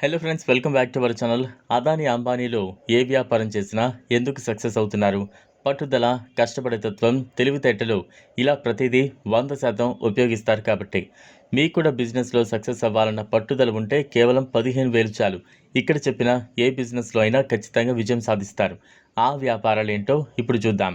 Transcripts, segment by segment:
Hello friends, welcome back to our channel. Adani అంబానీలు ఏ వ్యాపారం చేసినా ఎందుకు సక్సెస్ అవుతున్నారు? పట్టుదల, కష్టపడే తత్వం, తెలివితేటలు ఇలా ప్రతిదీ 100% ఉపయోగిస్తారు కాబట్టి. మీకు కూడా బిజినెస్లో సక్సెస్ అవ్వాలన్న పట్టుదల ఉంటే కేవలం 15,000 చాలు. ఇక్కడ చెప్పిన ఏ బిజినెస్లో అయినా ఖచ్చితంగా విజయం సాధిస్తారు. ఆ వ్యాపారాలు ఏంటో ఇప్పుడు చూద్దాం.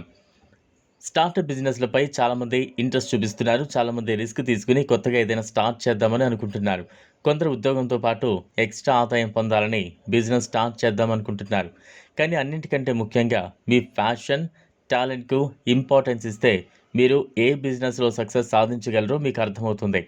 స్టార్టప్ బిజినెస్లపై చాలామంది ఇంట్రెస్ట్ చూపిస్తున్నారు. చాలామంది రిస్క్ తీసుకుని కొత్తగా ఏదైనా స్టార్ట్ చేద్దామని అనుకుంటున్నారు. కొందరు ఉద్యోగంతో పాటు ఎక్స్ట్రా ఆదాయం పొందాలని బిజినెస్ స్టార్ట్ చేద్దాం అనుకుంటున్నారు. కానీ అన్నింటికంటే ముఖ్యంగా మీ ప్యాషన్, టాలెంట్కు ఇంపార్టెన్స్ ఇస్తే మీరు ఏ బిజినెస్లో సక్సెస్ సాధించగలరో మీకు అర్థమవుతుంది.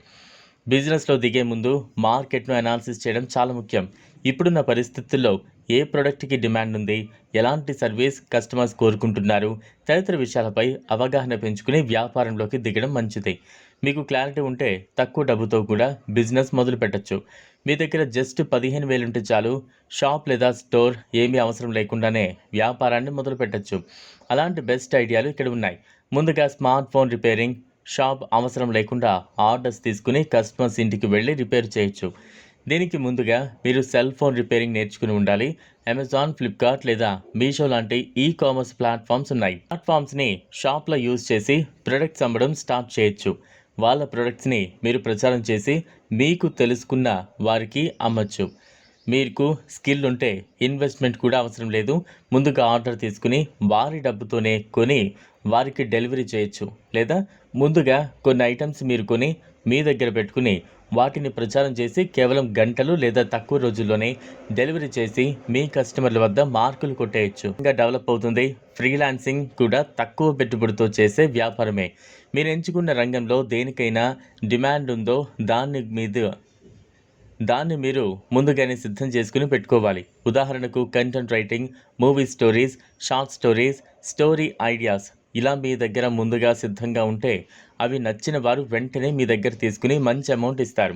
బిజినెస్లో దిగే ముందు మార్కెట్ను అనాలిసిస్ చేయడం చాలా ముఖ్యం. ఇప్పుడున్న పరిస్థితుల్లో ఏ ప్రోడక్ట్కి డిమాండ్ ఉంది, ఎలాంటి సర్వీస్ కస్టమర్స్ కోరుకుంటున్నారు తదితర విషయాలపై అవగాహన పెంచుకుని వ్యాపారంలోకి దిగడం మంచిది. మీకు క్లారిటీ ఉంటే తక్కువ డబ్బుతో కూడా బిజినెస్ మొదలు పెట్టచ్చు. మీ దగ్గర జస్ట్ 15,000 ఉంటే చాలు. షాప్ లేదా స్టోర్ ఏమీ అవసరం లేకుండానే వ్యాపారాన్ని మొదలు పెట్టచ్చు. అలాంటి బెస్ట్ ఐడియాలు ఇక్కడ ఉన్నాయి. ముందుగా స్మార్ట్ ఫోన్ రిపేరింగ్ షాప్ అవసరం లేకుండా ఆర్డర్స్ తీసుకుని కస్టమర్స్ ఇంటికి వెళ్ళి రిపేర్ చేయొచ్చు. దీనికి ముందుగా మీరు సెల్ ఫోన్ రిపేరింగ్ నేర్చుకుని ఉండాలి. అమెజాన్, ఫ్లిప్కార్ట్ లేదా మీషో లాంటి కామర్స్ ప్లాట్ఫామ్స్ ఉన్నాయి. ప్లాట్ఫామ్స్ని షాప్లో యూజ్ చేసి ప్రొడక్ట్స్ అమ్మడం స్టార్ట్ చేయొచ్చు. వాళ్ళ ప్రొడక్ట్స్ని మీరు ప్రచారం చేసి మీకు తెలుసుకున్న వారికి అమ్మచ్చు. మీకు స్కిల్ ఉంటే ఇన్వెస్ట్మెంట్ కూడా అవసరం లేదు. ముందుగా ఆర్డర్ తీసుకుని వారి డబ్బుతోనే కొని వారికి డెలివరీ చేయొచ్చు. లేదా ముందుగా కొన్ని ఐటమ్స్ మీరు కొని మీ దగ్గర పెట్టుకుని వాటిని ప్రచారం చేసి కేవలం గంటలు లేదా తక్కువ రోజుల్లోనే డెలివరీ చేసి మీ కస్టమర్ల వద్ద మార్కులు కొట్టేయచ్చు. ఇంకా డెవలప్ అవుతుంది. ఫ్రీలాన్సింగ్ కూడా తక్కువ పెట్టుబడితో చేసే వ్యాపారమే. మీరు ఎంచుకున్న రంగంలో దేనికైనా డిమాండ్ ఉందో దాన్ని మీరు ముందుగానే సిద్ధం చేసుకుని పెట్టుకోవాలి. ఉదాహరణకు content writing, movie stories, short stories, story ideas ఇలా మీ దగ్గర ముందుగా సిద్ధంగా ఉంటే అవి నచ్చిన వారు వెంటనే మీ దగ్గర తీసుకుని మంచి అమౌంట్ ఇస్తారు.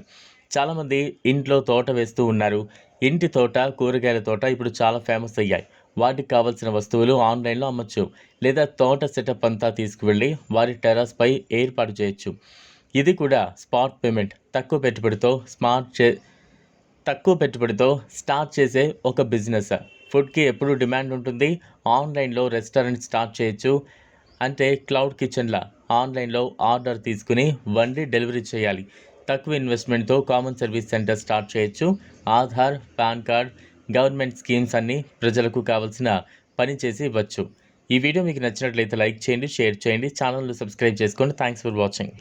చాలామంది ఇంట్లో తోట వేస్తూ ఉన్నారు. ఇంటి తోట, కూరగాయల తోట ఇప్పుడు చాలా ఫేమస్ అయ్యాయి. వాటికి కావాల్సిన వస్తువులు ఆన్లైన్లో అమ్మచ్చు. లేదా తోట సెటప్ అంతా తీసుకువెళ్ళి వారి టెర్రస్పై ఏర్పాటు చేయొచ్చు. ఇది కూడా స్పాట్ పేమెంట్, తక్కువ పెట్టుబడితో స్టార్ట్ చేసే ఒక బిజినెస్. ఫుడ్కి ఎప్పుడు డిమాండ్ ఉంటుంది. ఆన్లైన్లో రెస్టారెంట్ స్టార్ట్ చేయొచ్చు. అంటే క్లౌడ్ కిచెన్లా ఆన్లైన్లో ఆర్డర్ తీసుకుని వండి డెలివరీ చేయాలి. తక్కువ ఇన్వెస్ట్మెంట్తో కామన్ సర్వీస్ సెంటర్ స్టార్ట్ చేయొచ్చు. Aadhaar, pan card, government schemes అన్నీ ప్రజలకు కావాల్సిన పని చేసి ఇవ్వచ్చు. ఈ వీడియో మీకు నచ్చినట్లయితే లైక్ చేయండి, షేర్ చేయండి, ఛానల్ను సబ్స్క్రైబ్ చేసుకోండి. Thanks for watching.